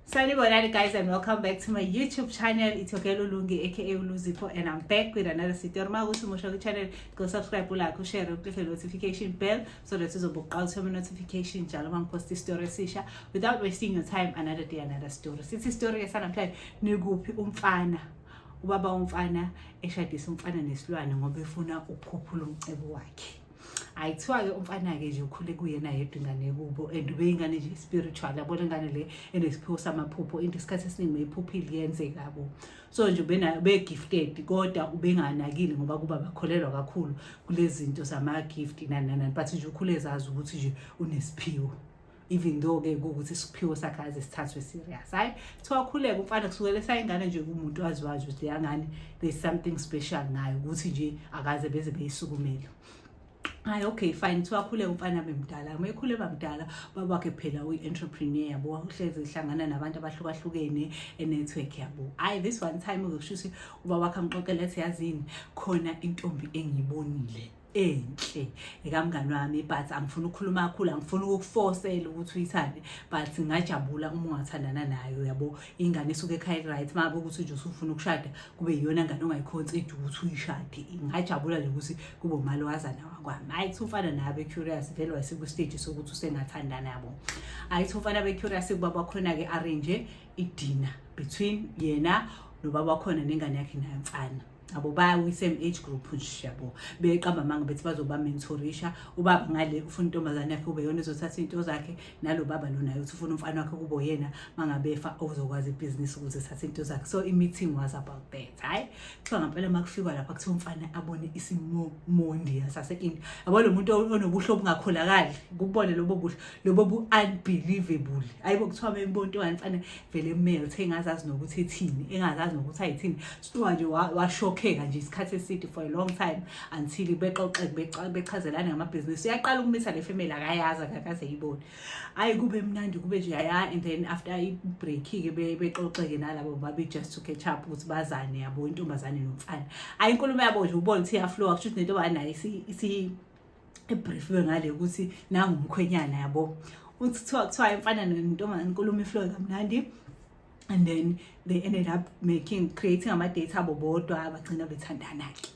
Salibonani guys, and welcome back to my YouTube channel. It's your girl Ulungi aka Uluzipho, and I'm back with another video. Channel, go subscribe, like, share, click the notification bell so that you will get notification post story without wasting your time. Another day, another story. Since story is apply neguphi umfana ubaba umfana eshadisa umfana nesilwane ngoba efuna ukukhuphula umcebo wakhe. Ayithiwa ke umfana ke nje ukhule kuyena yedwa ingane kubo and ube ingane nje spiritual yabona ingane le enesiphiwo samaphupho isikhathi esiningi mayiphuphile yenzeka yabo. So nje ube gifted kodwa ubenganakile ngoba kuba bakholelwa kakhulu kulezi zinto zama gift nani but nje ukhule ezazi ukuthi nje unesiphiwo. Even though ke ukuthi isiphiwo sakhe azisithathwe serious. Hayi thiwakhuleka umfana kusukela esayingane nje kumuntu waziwazi ukuthi yangane there's something special ngayo ukuthi nje akaze beze beyisukumela. Hayi okay fine thiwakhule umfana bemdala mayekhule bamdala babakhe phela uyi-entrepreneur yabo wahlezi ihlangana nabantu abahlukahlukene e-network yabo. Hayi this one time ukushuthi uba wakhe amxoxela ethi yazini khona intombi engiyibonile enhle ekamngani wami but angifuni ukukhuluma kakhulu angifuni ukukuforcela ukuthi uyithande but ngajabula uma ungathandana nayo yabo ingane isuke ekhaya right mabe ukuthi nje usufuna ukushada kube yiyona ngane ongayiconsider ukuthi uyishade ngajabula nje ukuthi kube umalwazana wakwami. Hayi ufana nabe curious vele wayesiku stage sokuthi usengathandana yabo. Hayi ufana be curious kuba bakhona ke arrange idinner between yena nobaba khona nengane yakhe nayo mfana abo bayi same age group nje yabo beqamba manga bethi bazoba mentorisha ubaba ngale ufuna intombazane yakhe kube yona ezothatha into zakhe nalo baba lo naye uthi ufuna umfana wakhe kube yena mangabefa ozokwazi ibusiness ukuze thatha into zakhe. So i-meeting was about that. Hayi kuthiwa ngempela makufika lapha kuthiwa umfana abone isimondi yasase-India yabo lo muntu onobuhlo obungakholakali kubone lobo buhlo lobo bu-unbelievable. Hayibo kuthiwa membonto wamfana vele melt engazazi nokuthi ethini engazazi nokuthi ayithini sithiwa nje washock nje isikhathi eside for a long time until bexoxe bechazelana ngamabhizinisi. Uyaqala ukumisa le family akayazi akaze yibone. Hayi kube mnandi kube nje yaya and then after i-break ke bexoxeke nalabo babe just to catch up ukuthi bazane yabo intombazane nomfana. Hayi inkulumo yabo nje ubona ukuthi iyaflow akusho ukuthi nento banayo isi brief ngale ukuthi nangu umkhwenyana yabo uthi kuthiwa imfana nentombazane inkulumo iflow kamnandi. And then they ended up creating ama-date abo bodwa abagcina bethandana ke.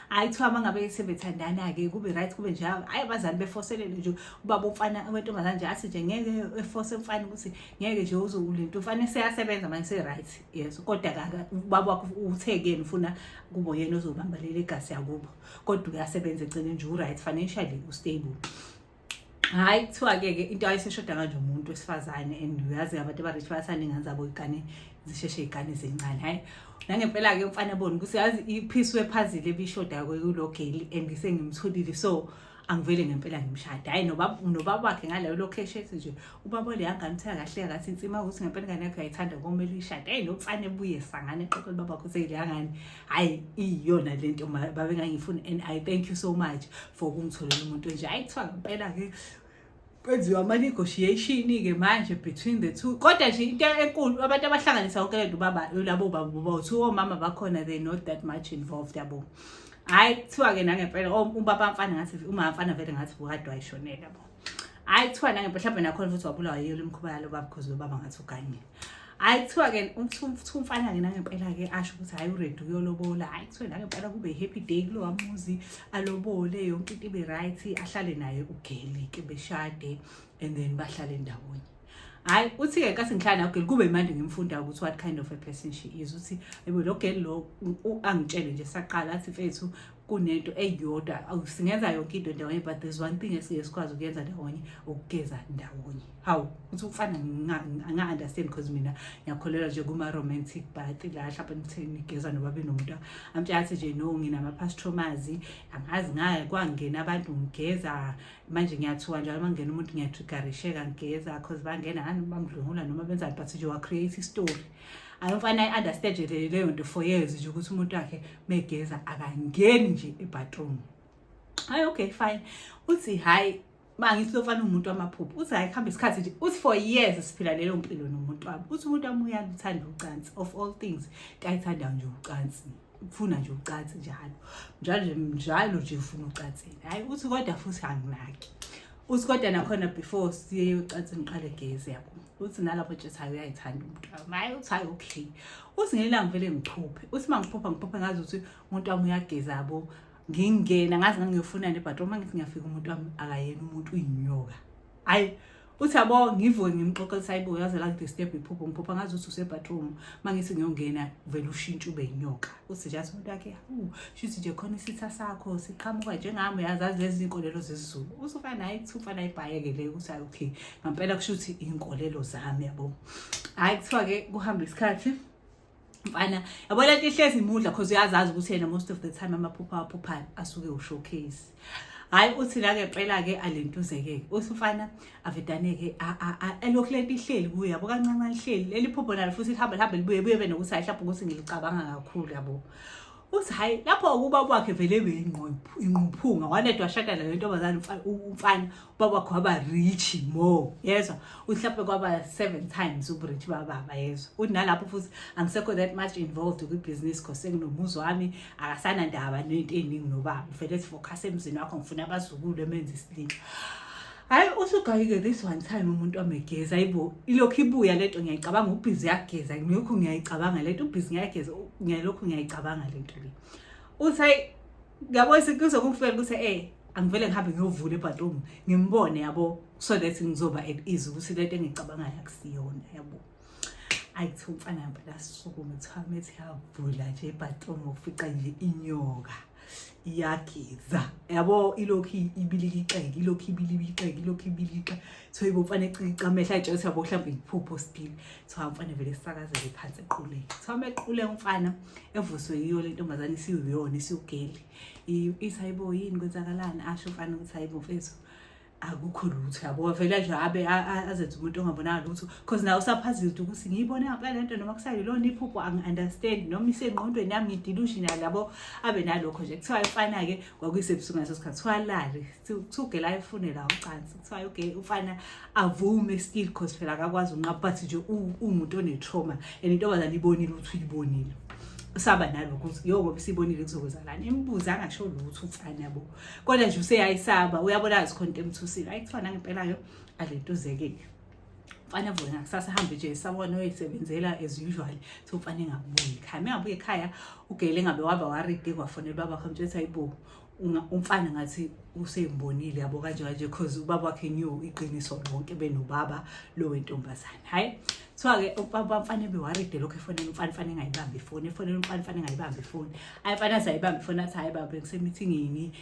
Hayi thiwa mangabe sebethandana ke kube right kube njalo. Hayi abazali beforcelele nje ubaba umfana wentombazane nje athi nje ngeke eforce umfana ukuthi ngeke nje uzolento ufane seyasebenza manje se right. Yes kodwa ubaba wakho uthekeni ufuna kubo yena ozobamba leli gasi yakubo kodwa uyasebenza egcine nje u-right financially u-stable. Hayi kuthiwa ke into ayiseshoda kanje umuntu wesifazane and uyazi abantu abarich bathanda ingane zabo igane zisheshe igane zencane. Hayi nangempela ke umfana bona ukuthi yazi ipiece wepuzzle ebishoda kulo girl and sengimtholile so angivele ngempela ngimshada. Hayi nobaba wakhe ngaleyo location ethi nje ubaba le yangane uthe kahle kathi insima ukuthi ngempela ingane yakhe ayithanda ngomele uyishada. Hayi nomfana ebuye sangane eqoqela ubaba wakhe sele yangane hayi iyona lento babe ngangifuna and I thank you so much for ukungitholela umuntu nje. Hayi kuthiwa ngempela ke kwenziwa ama-negotiation ke manje between the two kodwa nje into enkulu abantu abahlanganisa konke lento ubaba labo baba two omama bakhona they not that much involved yabo. Hayi kuthiwa ke nangempela ubaba mfana ngathi uma mfana vele ngathi ukade wayishonela yabo. Hayi kuthiwa nangempela mhlawumbe nakhona futhi wabulawa yilo imkhuba yalo baba because lo baba ngathi uganye. Hayi kuthiwa ke umfana ke nangempela ke asho ukuthi hayi uready uyolobola. Hayi kuthiwa nangempela kube happy day kulo wamuzi alobole yonke into ibe right ahlale naye ugeli ke beshade and then bahlale ndawonye. Hayi uthi ke kasi ngihlala nayo ugeli kube manje ngimfunda ukuthi what kind of a person she is uthi yebo lo geli lo angitshele nje saqala athi mfethu kunento eyodwa awusingenza yonke into ndawonye but there's one thing esikwazi ukuyenza ndawonye ukugeza ndawonye. Hawu uthi ufana anga-understand because mina ngiyakholelwa nje kuma-romantic but la hlapha nigeza nobabe nomuntu amtshathi nje no nginama-pastomas angazi ngaye kwangena abantu ngigeza manje ngiyathuka njalo mangena umuntu ngiyatrigarisheka ngigeza because bangena ngani bamdlungula noma benzani but nje wa-create i-story. Ayofana I-understand nje leyo nto for years nje ukuthi umuntu wakhe megeza akangeni nje ebathroom. Hayi okay fine uthi hayi mangithi lofana umuntu wamaphupho uthi hayi khamba isikhathi nje uthi for years siphila lelo mpilo nomuntu wami uthi umuntu wami uyathanda ucansi of all things kayithanda nje ucansi ufuna nje ucansi njalo nje ufuna ucansi. Hayi uthi kodwa futhi anginaki uthi kodwa nakhona before siye ucansi ngiqale gezi yabo uthi nalapho nje hayi uyayithanda umuntu wami hayi uthi hayi okay uthi ngelanga vele ngiphuphe uthi mangiphupha ngazi ukuthi umuntu wami uyageza yabo ngingena ngazi ngangiyofuna nebathroom mangithi ngiyafika umuntu wami akayena umuntu uyinyoka hayi uthi yabo ngivuke ngimxoxela hayibo yaze la kule step iphupho ngiphupha ngazi ukuthi usebathroom mangithi ngiyongena vele ushintsha ube inyoka uthi nje umuntu wakhe shuthi nje khona isitha sakho siqhamuka njengami yazazi lezi inkolelo zesiZulu usufana hayi kuthiwa ayibhayeke le uthi okay ngempela kushuthi inkolelo zami yabo hayi kuthiwa ke kuhamba isikhathi mfana yabo lento ihlezi imudla because uyazazi ukuthi yena most of the time amaphupha aphuphayo asuke ushowcase hayi uthi la ke phela ke alentuzeke usufana avedane ke elokhu lento ihleli kuye yabo kancane lihleli leli phupho nalo futhi lihambe libuye benokuthi mhlawumbe ukuthi ngilicabanga kakhulu yabo uthi hayi lapho ubaba wakhe vele inquphunga wanedwa shada le ntombazana umfana ubaba wakhe waba rich more yezwa uhlaphe kwaba 7 times ubrich baba yezwa uthi nalapho futhi angisekho that much involved with business because senginomuzi wami akasana ndaba nento eningi nobaba vele focus emzini wakho ngifuna abazukulu emenza isilimo hayi usugayike this one time umuntu amegeza ayibo ilokhu ibuya lento ngiyayicabanga ubhizi yageza ngiyokho ngiyayicabanga lento ubhizi ngiyageza ngiyalokho ngiyayicabanga lento le uthi ngiyabo sikuzo kufela ukuthi angivele ngihambe ngiyovula ebathroom ngimbone yabo so that ngizoba at ease ukuthi lento engicabanga akusiyona yabo ayithi umfana ngempela sisukume uthame ethi yavula nje ebathroom ufica nje inyoka iyageza yabo ilokhu ibiliqeke ilokhu ibiliqeke so ibofana eqiqa amehla nje uthi yabo mhlawumbe iphupho still so amfana vele sakazele phansi equleni so amequle umfana evuswe yiyo le ntombazana isiyona isiyugeli isayibo yini kwenzakalani asho mfana ukuthi hayibo mfethu akukho lutho yabo vele nje abe azenza umuntu ongabonanga lutho because nawe usaphazile ukuthi ngiyibone ngempela lento noma kusayilona iphupho angi-understand noma isengqondweni yami ngidelusional yabo abe nalokho nje kuthiwa ifana ke kwakuyisebusuku ngaso sikhathi twalale thugela ayifune la ucansi kuthiwa okay ufana avume still because phela akakwazi unqapha bathi nje umuntu one-trauma and intombazana ibonile ukuthi uyibonile usaba nalokho ukuthi ngoba sibonile kuzokwenzalana imibuzo angasho lutho ufana yabo kodwa nje useyayisaba uyabona izikhonto emthusile ayikufana ngempela yo alentuzekile mfana vuka ngakusasa hambe nje sabona oyisebenzela as usual so mfana engabuyi ekhaya mengabuye ekhaya ugele ngabe waba waride kwafonela baba wakhe mthetha ayibo umfana ngathi usembonile yabo kanje because ubaba wakhe knew iqiniso lonke benobaba lo wentombazana hayi so ke ubaba mfana bewaride lokho efonela umfana engayibambi ifoni efonela umfana engayibambi ifoni ayifana sayibambi ifoni athi hayi baba ngisemeetingini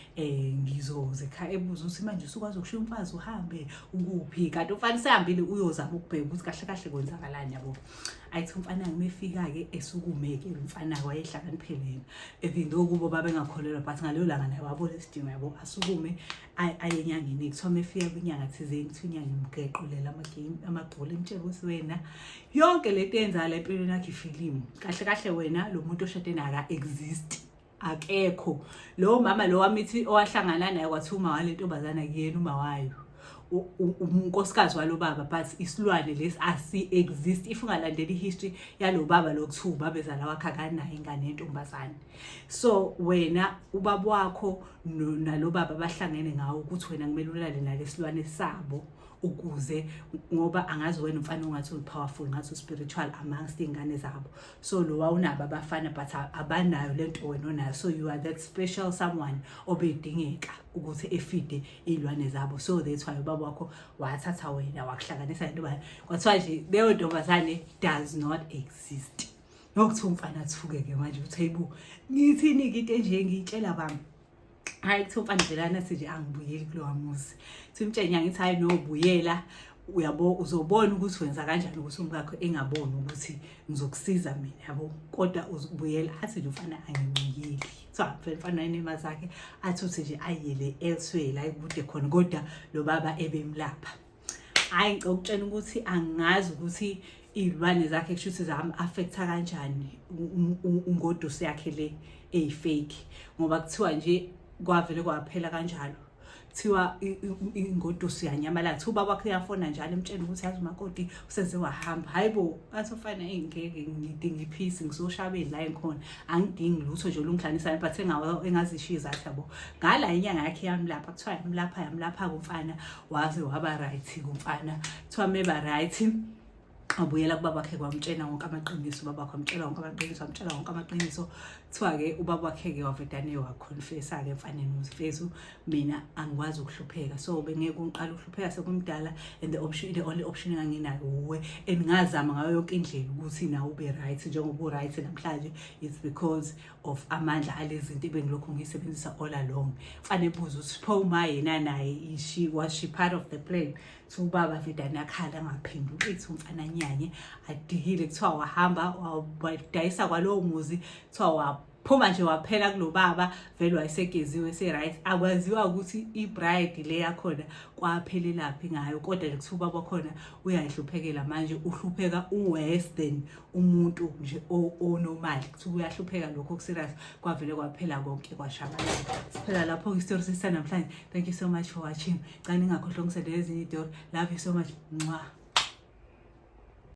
ngizoze ekhaya ebuza ukuthi manje usukwazi ukushiya umfazi uhambe ukuphi kanti umfana sehambile uyozama ukubheka ukuthi kahle kahle kwenzakalani yabo ayithi umfana ngimefika ke esukumeke umfana wayehlakaniphele even though kubo baba engakholelwa but ngaleyo langa naye wabona isidingo yabo asukume ayenyangeni kuthiwa mefika kwinyanga thizeni kuthi inyanga imgequlela amagqolo imtshela ukuthi wena yonke lento yenzayo empilweni yakhe ifilimu kahle kahle wena lo muntu oshade naye exist akekho lo mama lo wamithi owahlangana naye kwathuma walentombazana kuyena uma wayo unkosikazi walo baba but isilwane lesi asi exist if ungalandela ihistory yalo baba lokuthuba bezala wakhe akanayo ingane yentombazane so wena ubaba wakho nalo baba bahlangene ngawo ukuthi wena kumele ulale nalesilwane sabo ukuze ngoba angazi wena umfana ongathi powerful ngathi spiritual amongst ingane zabo so lo wawunaba abafana but abanayo lento wena onayo so you are that special someone obedingeka ukuthi efide ilwane zabo so that's why ubaba wakho wathatha wena wakuhlanganisa into bayo kwathiwa nje leyo ntombazane does not exist nokuthi umfana athukeke manje uthi hayibo ngithini into nje ngitshela bami hayi kuthi umfana velana sithi angibuyeli kulowa muzi simtshenya ngithi hayi nobuyela uyabo uzobona ukuthi wenza kanjani ukuthi umkakho engaboni ukuthi ngizokusiza mina yabo kodwa uzobuyela athi nje ufana angibuyeli so mfana inema zakhe athi uthi nje ayele elsewhere la ikude khona kodwa lo baba ebemlapha hayi ngokutshela ukuthi angazi ukuthi ilwane zakhe kushuthi zami affecta kanjani ungoduso yakhe le fake ngoba kuthiwa nje kwavele kwaphela kanjalo kuthiwa ingoduso yanyamalalathi ubaba wakhe uyafona njalo emtshela ukuthi yazi umakoti usenze wahamba hayibo athi ufana engeke ngidinga iphisi ngisoshabeni la enkhona angidingi lutho nje olungihlanisa but engazishiya zathi yabo ngala inyanga yakhe yamlapha kuthiwa yamlapha kumfana waze waba right kumfana kuthiwa meba right abuyela kubaba wakhe kwamtshela wonke amaqiniso, ubaba wakhe wamtshela wonke amaqiniso, wamtshela wonke amaqiniso. Kuthiwa-ke ubaba wakhe-ke wavedane wakhonfesa-ke emfaneni uMfethu, mina angikwazi ukuhlupheka, so bengeke ungiqala ukuhlupheka sekumdala, and the only option enganginayo uwe, and ngazama ngayo yonke indlela ukuthi nawe ube right njengoba u-right namhlanje. It's because of amandla alezinto ebengilokhu ngiyisebenzisa all along. Fanele buza ukuthi pho uma yena naye was she part of the plan? So ubaba vedane akhala angaphenduli, ethi umfana nyanye adikile, kuthiwa wahamba wadayisa kwalowo muzi, kuthiwa waphuma nje waphela kulo baba, vele wayesegeziwe se-right. Akwaziwa ukuthi i-bride le yakhona kwaphelelaphi ngayo, kodwa nje kuthiwa ubaba khona uyayihluphekela manje, uhlupheka worse than umuntu nje onormal. Kuthiwa uyahlupheka lokho ku-serious, kwavele kwaphela konke kwashabalala. Siphela lapho isitori sesisanamhlanje. Thank you so much for watching. Xa ningakhohlwa ngisendele ezinye izitori. Love you so much. Mwah.